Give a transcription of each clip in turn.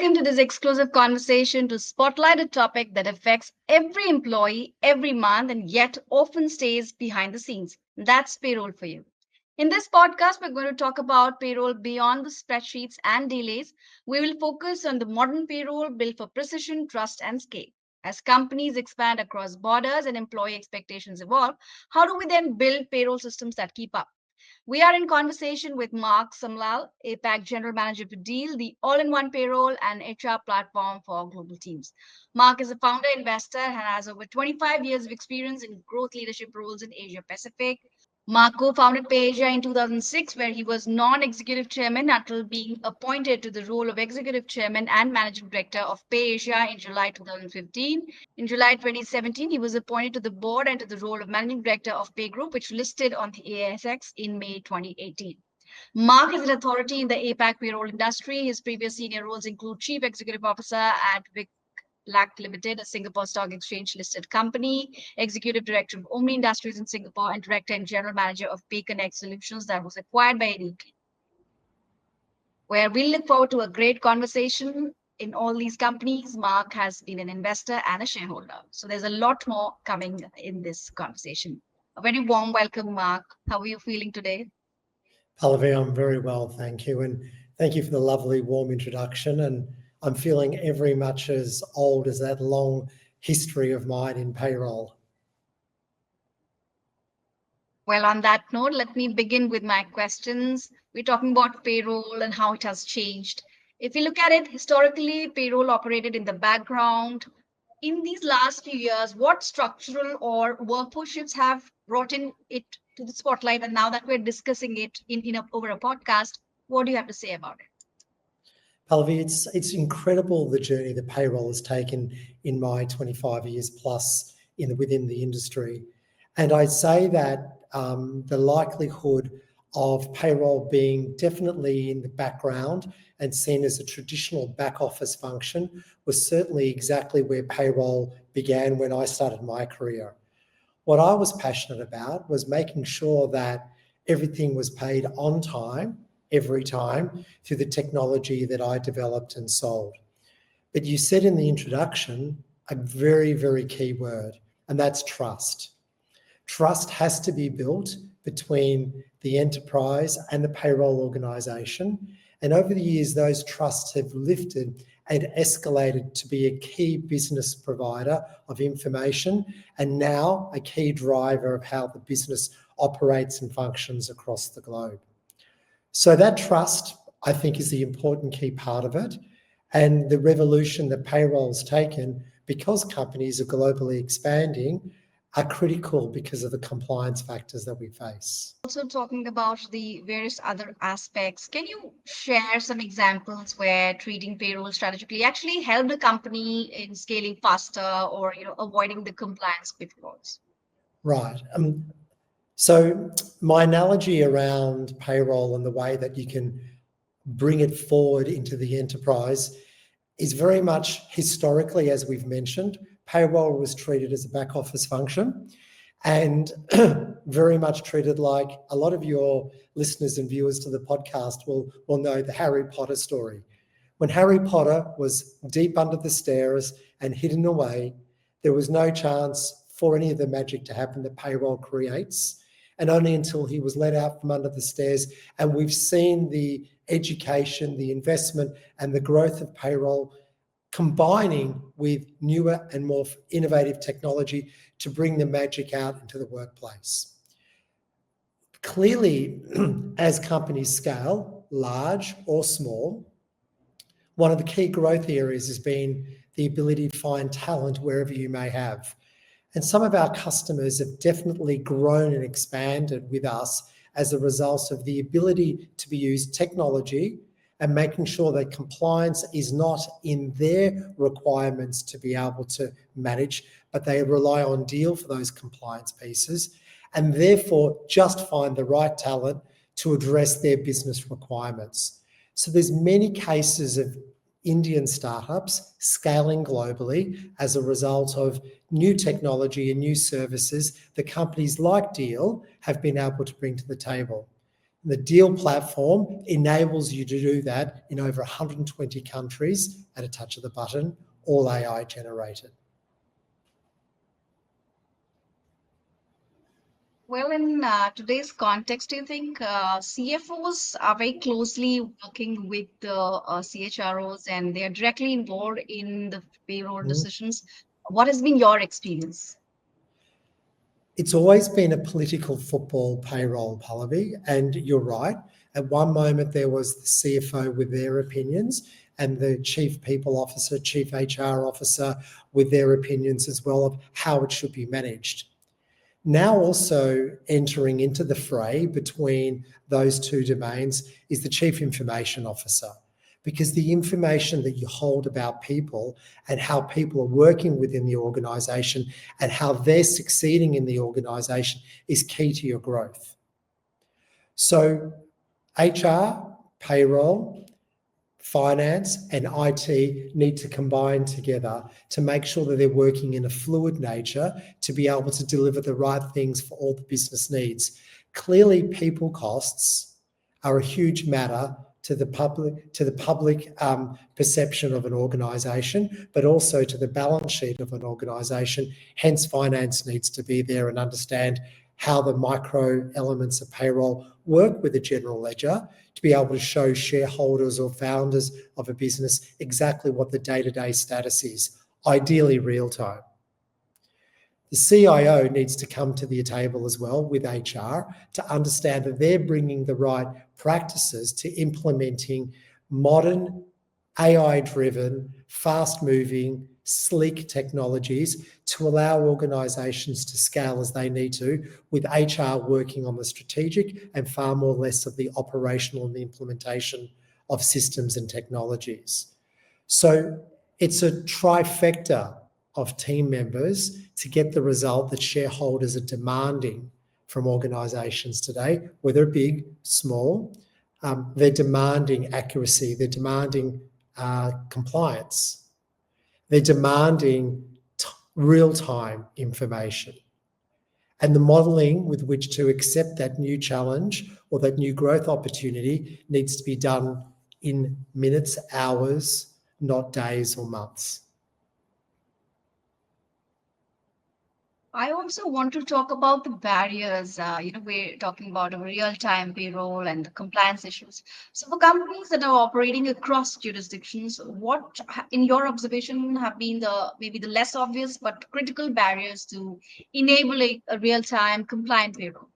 Welcome to this exclusive conversation to spotlight a topic that affects every employee every month and yet often stays behind the scenes. That's payroll for you. In this podcast, we're going to talk about payroll beyond the spreadsheets and delays. We will focus on the modern payroll built for precision, trust, and scale. As companies expand across borders and employee expectations evolve, how do we then build payroll systems that keep up? We are in conversation with Mark Samlal, APAC General Manager for Deel, the all-in-one payroll and HR platform for global teams. Mark is a founder investor and has over 25 years of experience in growth leadership roles in Asia Pacific. Mark co-founded PayAsia in 2006, where he was non-executive chairman until being appointed to the role of executive chairman and managing director of PayAsia in July 2015. In July 2017, he was appointed to the board and to the role of managing director of Pay Group, which listed on the ASX in May 2018. Mark is an authority in the APAC payroll industry. His previous senior roles include Chief Executive Officer at Vic Lac Limited, a Singapore Stock Exchange listed company, Executive Director of Omni Industries in Singapore, and Director and General Manager of PayConnect Solutions that was acquired by ADP. Where we look forward to a great conversation in all these companies. Mark has been an investor and a shareholder. So there's a lot more coming in this conversation. A very warm welcome, Mark. How are you feeling today? Pallavi, I'm very well, thank you. And thank you for the lovely, warm introduction. And I'm feeling every much as old as that long history of mine in payroll. Well, on that note, let me begin with my questions. We're talking about payroll and how it has changed. If you look at it historically, payroll operated in the background. In these last few years, what structural or workforce shifts have brought in it to the spotlight? And now that we're discussing it over a podcast, what do you have to say about it? Pallavi, it's incredible the journey that payroll has taken in my 25 years plus within the industry. And I'd say that the likelihood of payroll being definitely in the background and seen as a traditional back office function was certainly exactly where payroll began when I started my career. What I was passionate about was making sure that everything was paid on time, every time, through the technology that I developed and sold. But you said in the introduction a very, very key word, and that's trust. Trust has to be built between the enterprise and the payroll organisation. And over the years, those trusts have lifted and escalated to be a key business provider of information and now a key driver of how the business operates and functions across the globe. So that trust, I think, is the important key part of it. And the revolution that payroll's taken, because companies are globally expanding, are critical because of the compliance factors that we face. Also talking about the various other aspects, can you share some examples where treating payroll strategically actually helped a company in scaling faster or avoiding the compliance pitfalls? Right. So my analogy around payroll and the way that you can bring it forward into the enterprise is very much historically, as we've mentioned, payroll was treated as a back office function and very much treated like a lot of your listeners and viewers to the podcast will know the Harry Potter story. When Harry Potter was deep under the stairs and hidden away, there was no chance for any of the magic to happen that payroll creates. And only until he was let out from under the stairs. And we've seen the education, the investment, and the growth of payroll combining with newer and more innovative technology to bring the magic out into the workplace. Clearly, as companies scale, large or small, one of the key growth areas has been the ability to find talent wherever you may have. And some of our customers have definitely grown and expanded with us as a result of the ability to use technology and making sure that compliance is not in their requirements to be able to manage, but they rely on Deel for those compliance pieces and therefore just find the right talent to address their business requirements. So there's many cases of Indian startups scaling globally as a result of new technology and new services that companies like Deel have been able to bring to the table. The Deel platform enables you to do that in over 120 countries at a touch of the button, all AI generated. Well, in today's context, do you think CFOs are very closely working with the CHROs and they are directly involved in the payroll decisions? What has been your experience? It's always been a political football payroll, Pallavi, and you're right. At one moment, there was the CFO with their opinions and the chief people officer, chief HR officer with their opinions as well of how it should be managed. Now also entering into the fray between those two domains is the chief information officer, because the information that you hold about people and how people are working within the organisation and how they're succeeding in the organisation is key to your growth. So HR, payroll, finance and IT need to combine together to make sure that they're working in a fluid nature to be able to deliver the right things for all the business needs. Clearly, people costs are a huge matter to the public perception of an organisation, but also to the balance sheet of an organisation. Hence, finance needs to be there and understand how the micro elements of payroll work with the general ledger to be able to show shareholders or founders of a business exactly what the day-to-day status is, ideally real time. The CIO needs to come to the table as well with HR to understand that they're bringing the right practices to implementing modern, AI-driven, fast-moving, sleek technologies to allow organisations to scale as they need to, with HR working on the strategic and far more less of the operational and the implementation of systems and technologies. So it's a trifecta of team members to get the result that shareholders are demanding from organisations today, whether big, small. They're demanding accuracy, they're demanding compliance. They're demanding real-time information. And the modelling with which to accept that new challenge or that new growth opportunity needs to be done in minutes, hours, not days or months. I also want to talk about the barriers. We're talking about a real-time payroll and the compliance issues. So, for companies that are operating across jurisdictions, what, in your observation, have been the maybe the less obvious but critical barriers to enabling a real-time compliant payroll?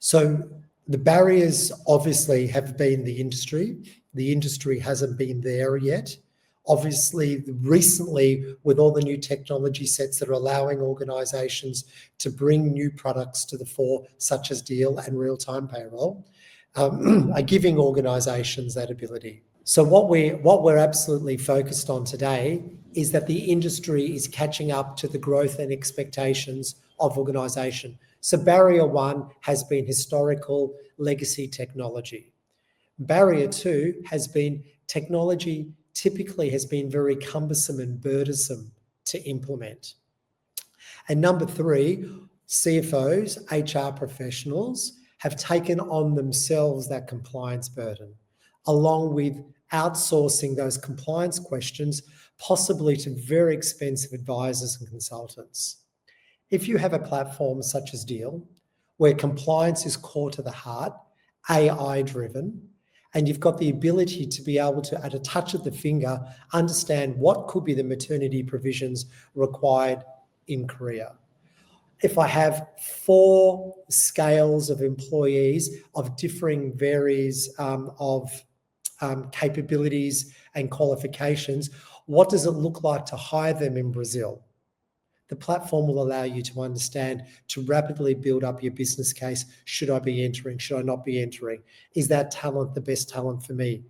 So, the barriers obviously have been the industry. The industry hasn't been there yet. Obviously, recently, with all the new technology sets that are allowing organisations to bring new products to the fore, such as Deel and real-time payroll, are giving organisations that ability. So what we're absolutely focused on today is that the industry is catching up to the growth and expectations of organisation. So barrier one has been historical legacy technology. Barrier two has been technology typically has been very cumbersome and burdensome to implement. And number three, CFOs, HR professionals have taken on themselves that compliance burden, along with outsourcing those compliance questions, possibly to very expensive advisors and consultants. If you have a platform such as Deel, where compliance is core to the heart, AI driven, and you've got the ability to be able to, at a touch of the finger, understand what could be the maternity provisions required in Korea. If I have 4 scales of employees of differing varies of capabilities and qualifications, what does it look like to hire them in Brazil? The platform will allow you to understand, to rapidly build up your business case. Should I be entering? Should I not be entering? Is that talent the best talent for me?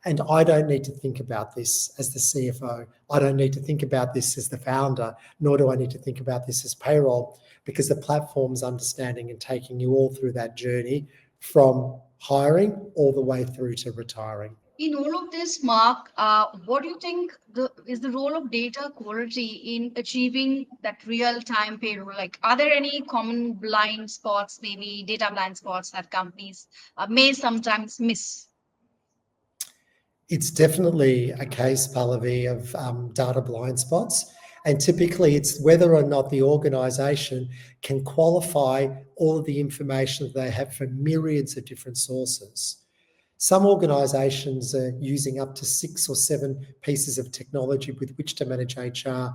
And I don't need to think about this as the CFO. I don't need to think about this as the founder, nor do I need to think about this as payroll, because the platform's understanding and taking you all through that journey from hiring all the way through to retiring. In all of this, Mark, what do you think is the role of data quality in achieving that real-time payroll? Like, are there any common blind spots, maybe data blind spots that companies may sometimes miss? It's definitely a case, Pallavi, of data blind spots. And typically, it's whether or not the organisation can qualify all of the information that they have from myriads of different sources. Some organisations are using up to 6 or 7 pieces of technology with which to manage HR,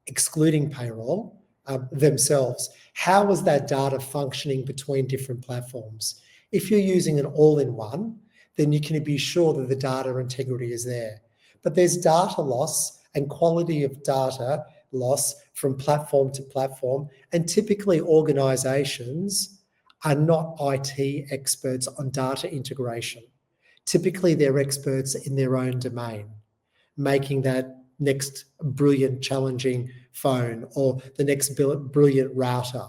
excluding payroll themselves. How is that data functioning between different platforms? If you're using an all-in-one, then you can be sure that the data integrity is there. But there's data loss and quality of data loss from platform to platform. And typically organisations are not IT experts on data integration. Typically they're experts in their own domain, making that next brilliant challenging phone or the next brilliant router.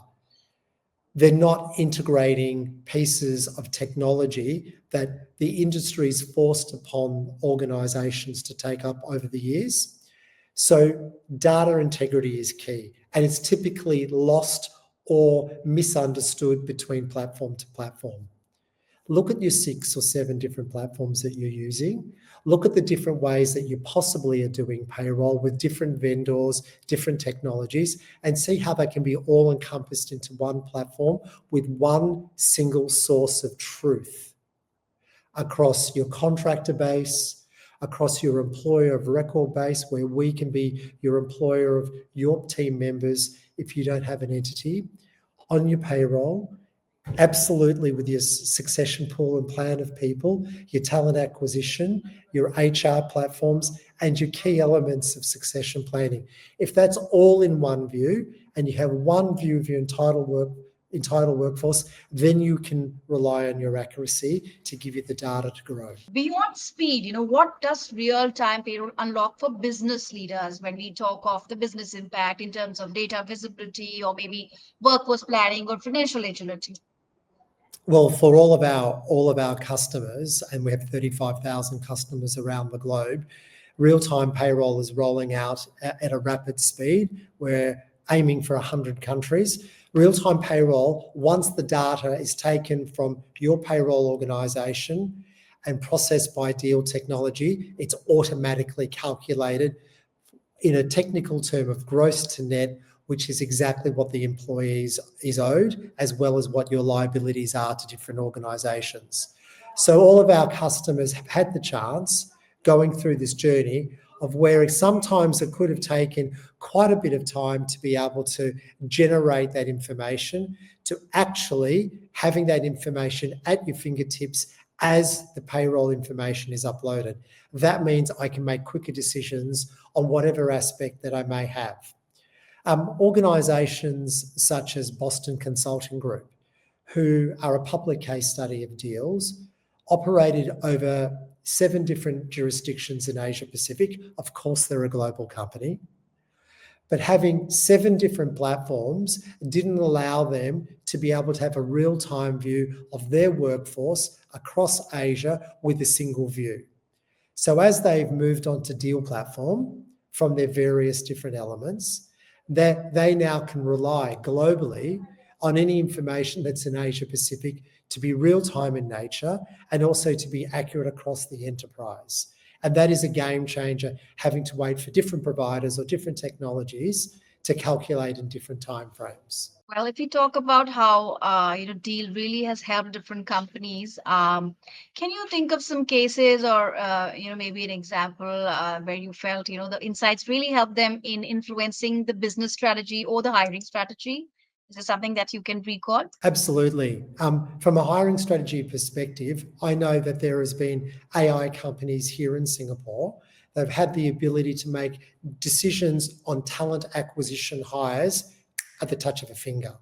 They're not integrating pieces of technology that the industry's forced upon organisations to take up over the years. So data integrity is key, and it's typically lost or misunderstood between platform to platform. Look at your 6 or 7 different platforms that you're using. Look at the different ways that you possibly are doing payroll with different vendors, different technologies, and see how they can be all encompassed into one platform with one single source of truth across your contractor base, across your employer of record base, where we can be your employer of your team members if you don't have an entity, on your payroll, absolutely with your succession pool and plan of people, your talent acquisition, your HR platforms, and your key elements of succession planning. If that's all in one view and you have one view of your entitled workforce, then you can rely on your accuracy to give you the data to grow. Beyond speed, what does real-time payroll unlock for business leaders when we talk of the business impact in terms of data visibility or maybe workforce planning or financial agility? Well, for all of our customers, and we have 35,000 customers around the globe, real-time payroll is rolling out at a rapid speed. We're aiming for 100 countries. Real-time payroll, once the data is taken from your payroll organisation and processed by Deel technology, it's automatically calculated in a technical term of gross to net, which is exactly what the employees is owed, as well as what your liabilities are to different organisations. So all of our customers have had the chance going through this journey of where sometimes it could have taken quite a bit of time to be able to generate that information, to actually having that information at your fingertips as the payroll information is uploaded. That means I can make quicker decisions on whatever aspect that I may have. Organisations such as Boston Consulting Group, who are a public case study of Deals, operated over 7 different jurisdictions in Asia Pacific. Of course, they're a global company. But having 7 different platforms didn't allow them to be able to have a real-time view of their workforce across Asia with a single view. So as they've moved on to Deel platform from their various different elements, that they now can rely globally on any information that's in Asia Pacific to be real time in nature and also to be accurate across the enterprise. And that is a game changer, having to wait for different providers or different technologies to calculate in different timeframes. Well, if we talk about how Deal really has helped different companies, can you think of some cases or maybe an example where you felt the insights really helped them in influencing the business strategy or the hiring strategy? Is there something that you can recall? Absolutely. From a hiring strategy perspective, I know that there has been AI companies here in Singapore that have had the ability to make decisions on talent acquisition hires at the touch of a finger.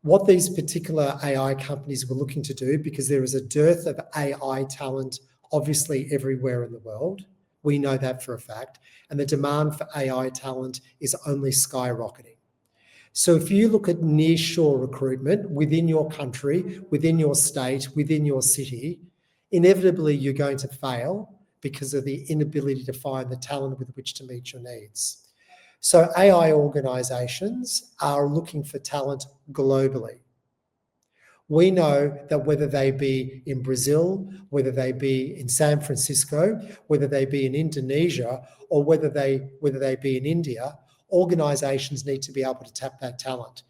What these particular AI companies were looking to do, because there is a dearth of AI talent obviously everywhere in the world, we know that for a fact, and the demand for AI talent is only skyrocketing. So if you look at nearshore recruitment within your country, within your state, within your city, inevitably you're going to fail because of the inability to find the talent with which to meet your needs. So AI organisations are looking for talent globally. We know that whether they be in Brazil, whether they be in San Francisco, whether they be in Indonesia, or whether they be in India, organisations need to be able to tap that talent.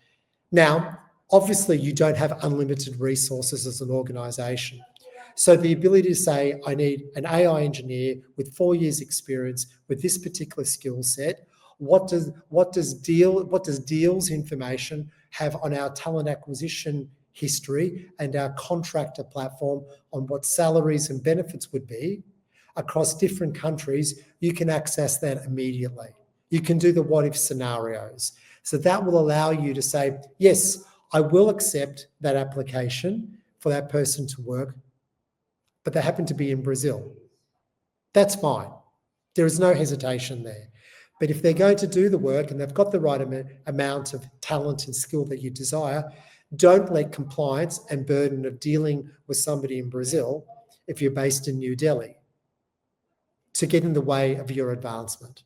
Now, obviously, you don't have unlimited resources as an organisation. So the ability to say, I need an AI engineer with 4 years experience with this particular skill set. What does Deel's information have on our talent acquisition history and our contractor platform on what salaries and benefits would be across different countries? You can access that immediately. You can do the what if scenarios. So that will allow you to say, yes, I will accept that application for that person to work, but they happen to be in Brazil. That's fine. There is no hesitation there. But if they're going to do the work and they've got the right amount of talent and skill that you desire, don't let compliance and burden of dealing with somebody in Brazil, if you're based in New Delhi, to get in the way of your advancement.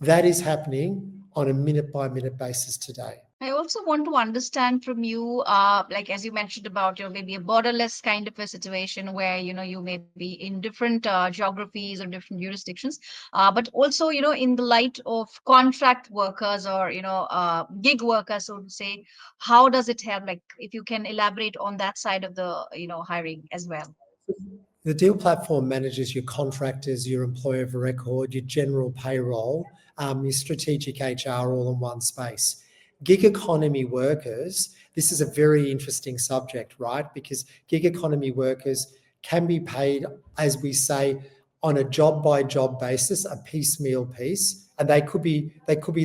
That is happening on a minute-by-minute basis today. I also want to understand from you, like as you mentioned about, maybe a borderless kind of a situation where, you may be in different geographies or different jurisdictions, but also, in the light of contract workers or, gig workers, so to say, how does it help? Like, if you can elaborate on that side of the, hiring as well. The Deel platform manages your contractors, your employer of record, your general payroll, your strategic HR all in one space. Gig economy workers, this is a very interesting subject, right? Because gig economy workers can be paid, as we say, on a job by job basis, a piecemeal piece, and they could be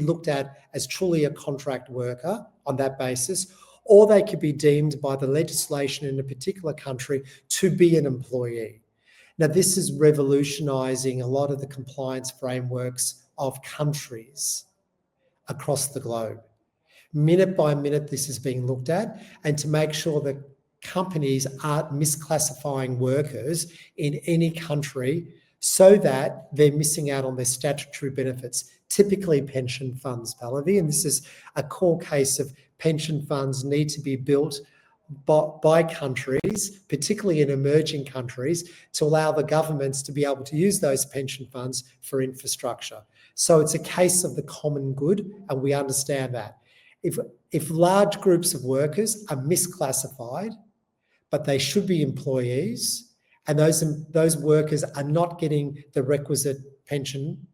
looked at as truly a contract worker on that basis, or they could be deemed by the legislation in a particular country to be an employee. Now, this is revolutionising a lot of the compliance frameworks of countries across the globe. Minute by minute, this is being looked at, and to make sure that companies aren't misclassifying workers in any country so that they're missing out on their statutory benefits, typically pension funds, Pallavi. And this is a core case of pension funds need to be built by countries, particularly in emerging countries, to allow the governments to be able to use those pension funds for infrastructure. So it's a case of the common good, and we understand that. If large groups of workers are misclassified, but they should be employees, and those workers are not getting the requisite pension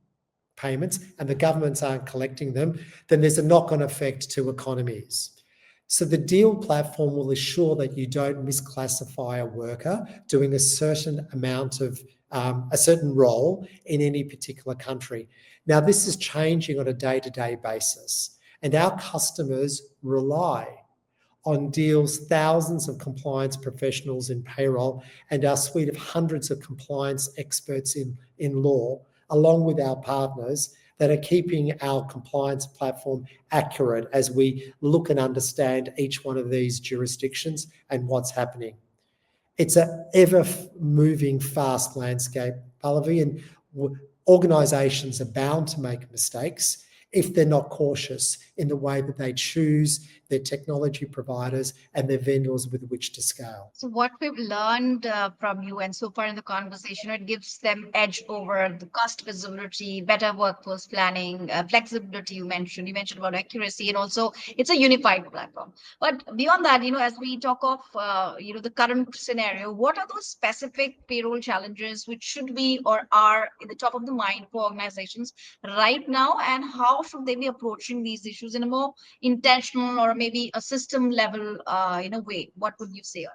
payments and the governments aren't collecting them, then there's a knock-on effect to economies. So the Deel platform will ensure that you don't misclassify a worker doing a certain amount of a certain role in any particular country. Now, this is changing on a day-to-day basis, and our customers rely on Deel's thousands of compliance professionals in payroll and our suite of hundreds of compliance experts in law, along with our partners, that are keeping our compliance platform accurate as we look and understand each one of these jurisdictions and what's happening. It's an ever-moving, fast landscape, Pallavi, and organisations are bound to make mistakes if they're not cautious in the way that they choose their technology providers and their vendors with which to scale. So what we've learned from you and so far in the conversation, it gives them edge over the cost visibility, better workforce planning, flexibility you mentioned. You mentioned about accuracy, and also it's a unified platform. But beyond that, as we talk of, the current scenario, what are those specific payroll challenges which should be or are in the top of the mind for organizations right now, and how should they be approaching these issues in a more intentional or maybe a system level way? What would you say on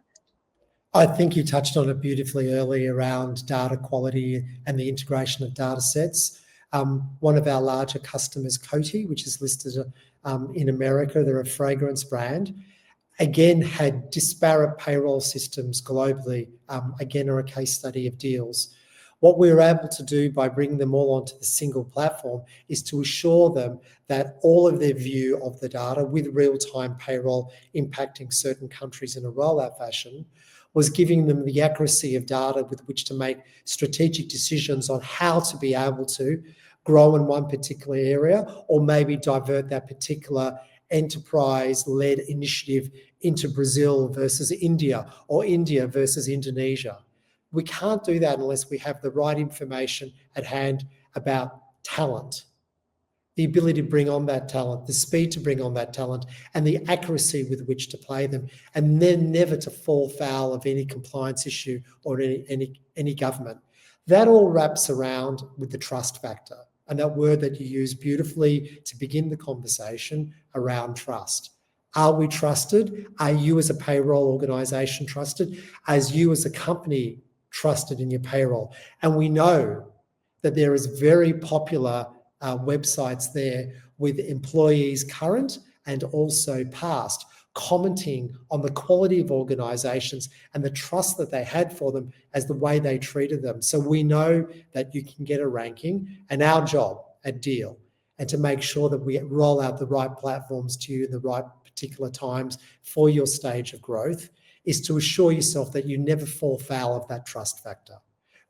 that? I think you touched on it beautifully earlier around data quality and the integration of data sets. One of our larger customers, Coty, which is listed in America, they're a fragrance brand, again had disparate payroll systems globally, again are a case study of Deel's. What we were able to do by bringing them all onto the single platform is to assure them that all of their view of the data with real-time payroll impacting certain countries in a rollout fashion was giving them the accuracy of data with which to make strategic decisions on how to be able to grow in one particular area, or maybe divert that particular enterprise-led initiative into Brazil versus India, or India versus Indonesia. We can't do that unless we have the right information at hand about talent, the ability to bring on that talent, the speed to bring on that talent, and the accuracy with which to play them, and then never to fall foul of any compliance issue or any government. That all wraps around with the trust factor, and that word that you use beautifully to begin the conversation around trust. Are we trusted? Are you as a payroll organisation trusted? As you as a company trusted in your payroll? And we know that there is very popular websites there with employees current and also past commenting on the quality of organisations and the trust that they had for them as the way they treated them. So we know that you can get a ranking, and our job at Deel, and to make sure that we roll out the right platforms to you in the right particular times for your stage of growth, is to assure yourself that you never fall foul of that trust factor,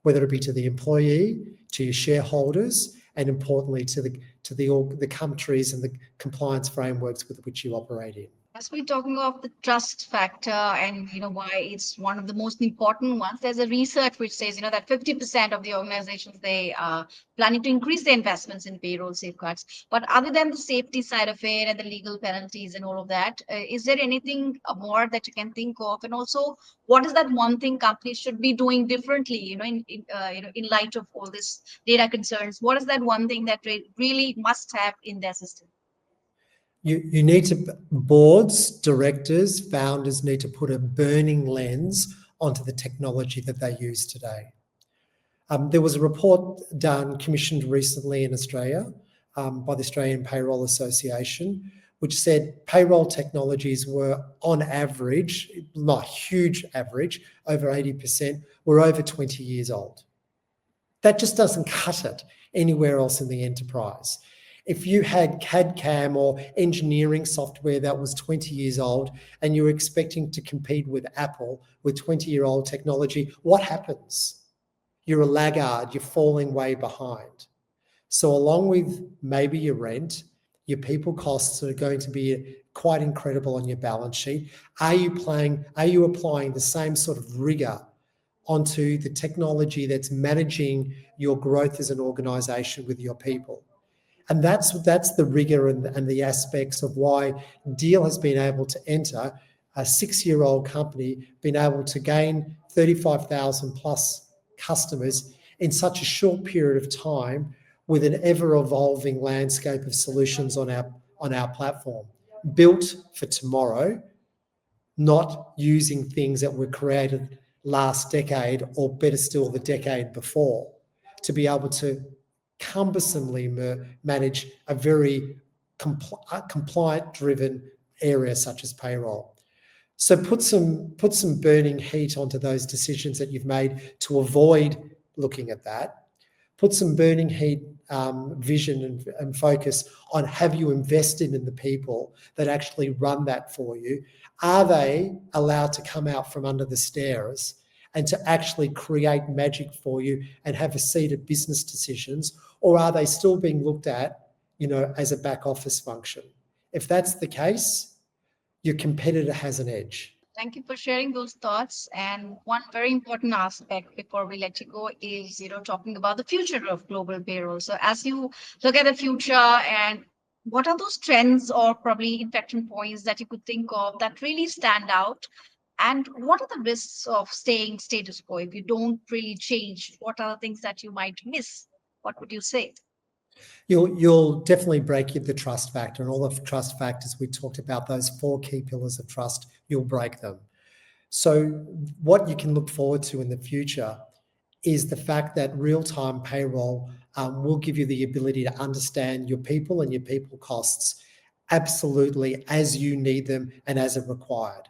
whether it be to the employee, to your shareholders, and importantly to the countries and the compliance frameworks with which you operate in. As we're talking of the trust factor and why it's one of the most important ones, there's a research which says that 50% of the organizations, they are planning to increase their investments in payroll safeguards. But other than the safety side of it and the legal penalties and all of that, is there anything more that you can think of? And also, what is that one thing companies should be doing differently? In light of all this data concerns, what is that one thing that really must have in their system? You need to, boards, directors, founders need to put a burning lens onto the technology that they use today. There was a report commissioned recently in Australia by the Australian Payroll Association, which said payroll technologies were on average, not huge average, over 80%, were over 20 years old. That just doesn't cut it anywhere else in the enterprise. If you had CAD/CAM or engineering software that was 20 years old and you were expecting to compete with Apple with 20-year-old technology, what happens? You're a laggard, you're falling way behind. So along with maybe your rent, your people costs are going to be quite incredible on your balance sheet. Are you applying the same sort of rigor onto the technology that's managing your growth as an organisation with your people? And that's the rigor and the aspects of why Deel has been able to enter a 6-year-old company, been able to gain 35,000 plus customers in such a short period of time with an ever-evolving landscape of solutions on our platform, built for tomorrow, not using things that were created last decade or better still the decade before, to be able to cumbersomely manage a very compliant-driven area such as payroll. So put some burning heat onto those decisions that you've made to avoid looking at that. Put some burning heat, vision and focus on, have you invested in the people that actually run that for you? Are they allowed to come out from under the stairs and to actually create magic for you and have a seat at business decisions? Or are they still being looked at, as a back office function? If that's the case, your competitor has an edge. Thank you for sharing those thoughts. And one very important aspect before we let you go is, talking about the future of global payroll. So as you look at the future, and what are those trends or probably inflection points that you could think of that really stand out? And what are the risks of staying status quo if you don't really change? What are the things that you might miss? What would you say? You'll definitely break the trust factor, and all the trust factors we talked about, those 4 key pillars of trust, you'll break them. So what you can look forward to in the future is the fact that real-time payroll will give you the ability to understand your people and your people costs absolutely as you need them and as it required.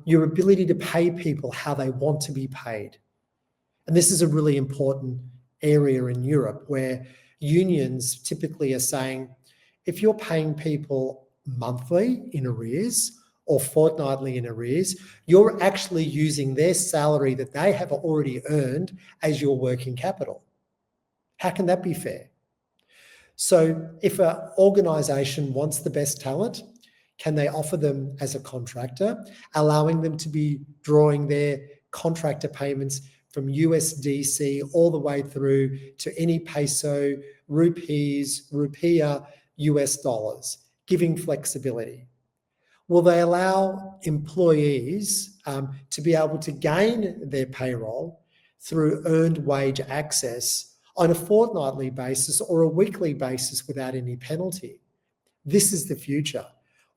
Your ability to pay people how they want to be paid. And this is a really important area in Europe where unions typically are saying, if you're paying people monthly in arrears or fortnightly in arrears, you're actually using their salary that they have already earned as your working capital. How can that be fair? So if an organisation wants the best talent, can they offer them as a contractor, allowing them to be drawing their contractor payments from USDC all the way through to any peso, rupees, rupiah, US dollars, giving flexibility? Will they allow employees to be able to gain their payroll through earned wage access on a fortnightly basis or a weekly basis without any penalty? This is the future.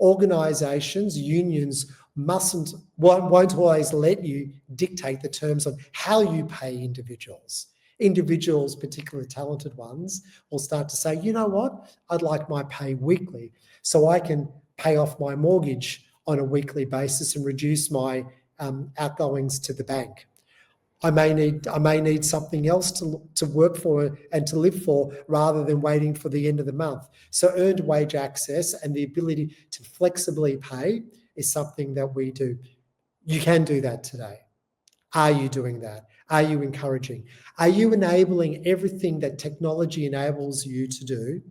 Organisations, unions won't always let you dictate the terms on how you pay individuals. Individuals, particularly talented ones, will start to say, you know what, I'd like my pay weekly so I can pay off my mortgage on a weekly basis and reduce my outgoings to the bank. I may need something else to work for and to live for rather than waiting for the end of the month. So earned wage access and the ability to flexibly pay is something that we do. You can do that today. Are you doing that? Are you encouraging? Are you enabling everything that technology enables you to do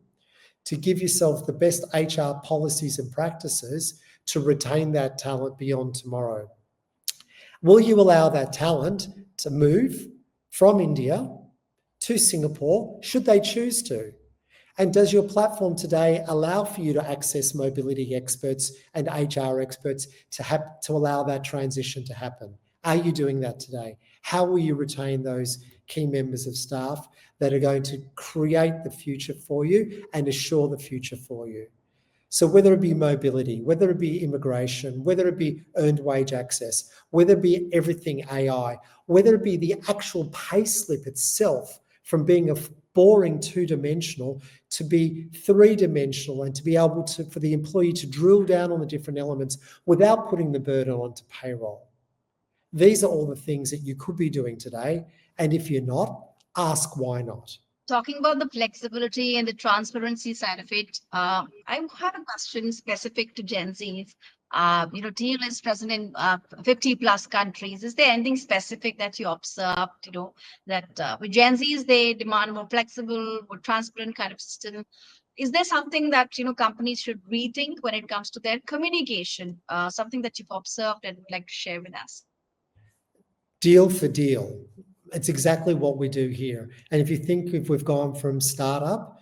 to give yourself the best HR policies and practices to retain that talent beyond tomorrow? Will you allow that talent to move from India to Singapore, should they choose to? And does your platform today allow for you to access mobility experts and HR experts to allow that transition to happen? Are you doing that today? How will you retain those key members of staff that are going to create the future for you and assure the future for you? So whether it be mobility, whether it be immigration, whether it be earned wage access, whether it be everything AI, whether it be the actual pay slip itself from being a boring two-dimensional to be three-dimensional and to be able to, for the employee to drill down on the different elements without putting the burden onto payroll. These are all the things that you could be doing today. And if you're not, ask why not. Talking about the flexibility and the transparency side of it, I have a question specific to Gen Zs. Deel is present in 50 plus countries. Is there anything specific that you observed, that with Gen Zs, they demand more flexible, more transparent kind of system? Is there something that, companies should rethink when it comes to their communication? Something that you've observed and would like to share with us? Deal for deal. It's exactly what we do here. And if we've gone from startup,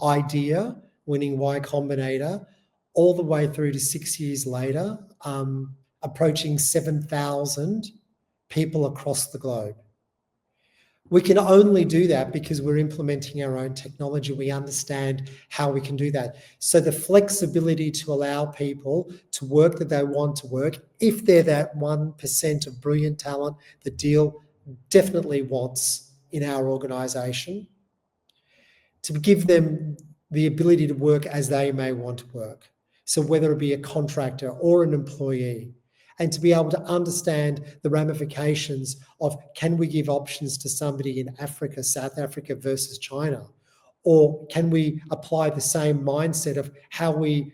idea, winning Y Combinator, all the way through to 6 years later, approaching 7,000 people across the globe. We can only do that because we're implementing our own technology. We understand how we can do that. So the flexibility to allow people to work that they want to work, if they're that 1% of brilliant talent that Deel definitely wants in our organisation, to give them the ability to work as they may want to work. So whether it be a contractor or an employee, and to be able to understand the ramifications of, can we give options to somebody in Africa, South Africa versus China? Or can we apply the same mindset of how we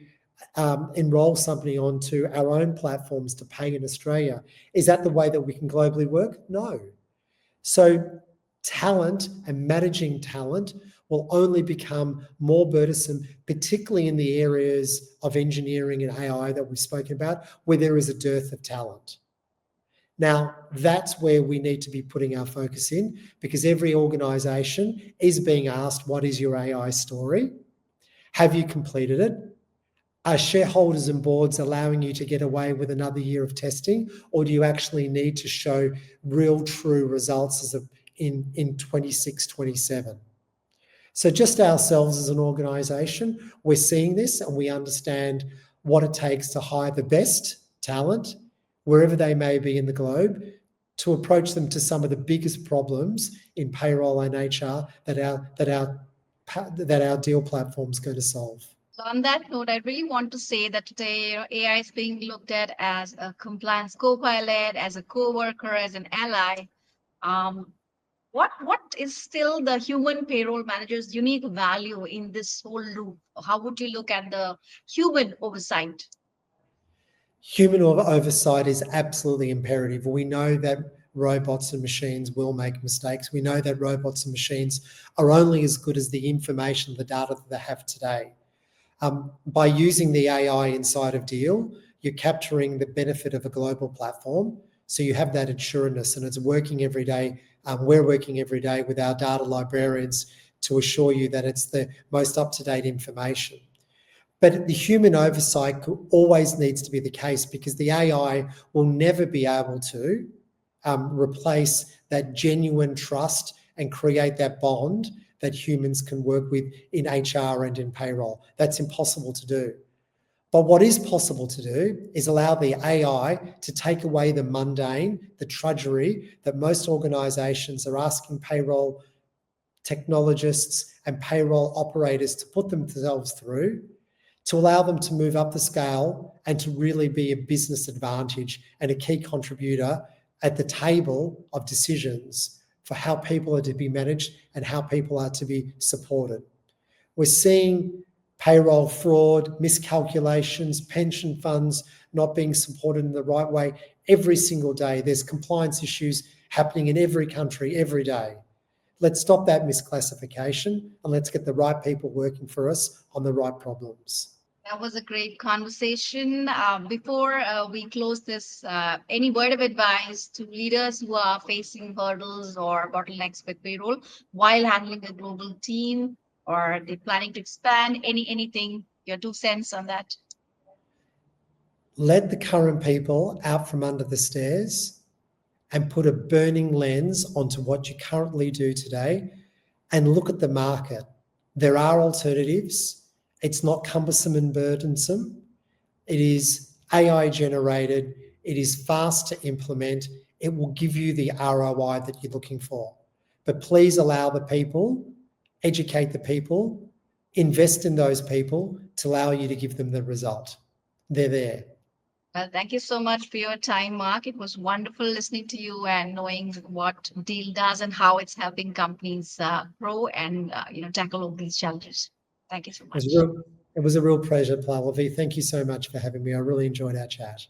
enroll somebody onto our own platforms to pay in Australia? Is that the way that we can globally work? No. So talent and managing talent will only become more burdensome, particularly in the areas of engineering and AI that we've spoken about, where there is a dearth of talent. Now, that's where we need to be putting our focus in, because every organisation is being asked, what is your AI story? Have you completed it? Are shareholders and boards allowing you to get away with another year of testing, or do you actually need to show real, true results in 26, 27? So just ourselves as an organisation, we're seeing this and we understand what it takes to hire the best talent, wherever they may be in the globe, to approach them to some of the biggest problems in payroll and HR that our Deel platform is going to solve. So on that note, I really want to say that today AI is being looked at as a compliance co-pilot, as a co-worker, as an ally. What is still the human payroll manager's unique value in this whole loop? How would you look at the human oversight? Human oversight is absolutely imperative. We know that robots and machines will make mistakes. We know that robots and machines are only as good as the information, the data that they have today. By using the AI inside of Deel, you're capturing the benefit of a global platform. So you have that assuredness, and it's working every day. We're working every day with our data librarians to assure you that it's the most up-to-date information. But the human oversight always needs to be the case, because the AI will never be able to replace that genuine trust and create that bond that humans can work with in HR and in payroll. That's impossible to do. But what is possible to do is allow the AI to take away the mundane, the drudgery that most organisations are asking payroll technologists and payroll operators to put themselves through, to allow them to move up the scale and to really be a business advantage and a key contributor at the table of decisions for how people are to be managed and how people are to be supported. We're seeing payroll fraud, miscalculations, pension funds not being supported in the right way every single day. There's compliance issues happening in every country every day. Let's stop that misclassification and let's get the right people working for us on the right problems. That was a great conversation. Before we close this, any word of advice to leaders who are facing hurdles or bottlenecks with payroll while handling a global team, or they're planning to expand? Anything? Your 2 cents on that? Let the current people out from under the stairs and put a burning lens onto what you currently do today and look at the market. There are alternatives. It's not cumbersome and burdensome. It is AI generated. It is fast to implement. It will give you the ROI that you're looking for. But please allow the people, educate the people, invest in those people to allow you to give them the result. They're there. Well, thank you so much for your time, Mark. It was wonderful listening to you and knowing what Deal does and how it's helping companies grow and tackle all these challenges. Thank you so much. It was a real pleasure, Pallavi. Thank you so much for having me. I really enjoyed our chat.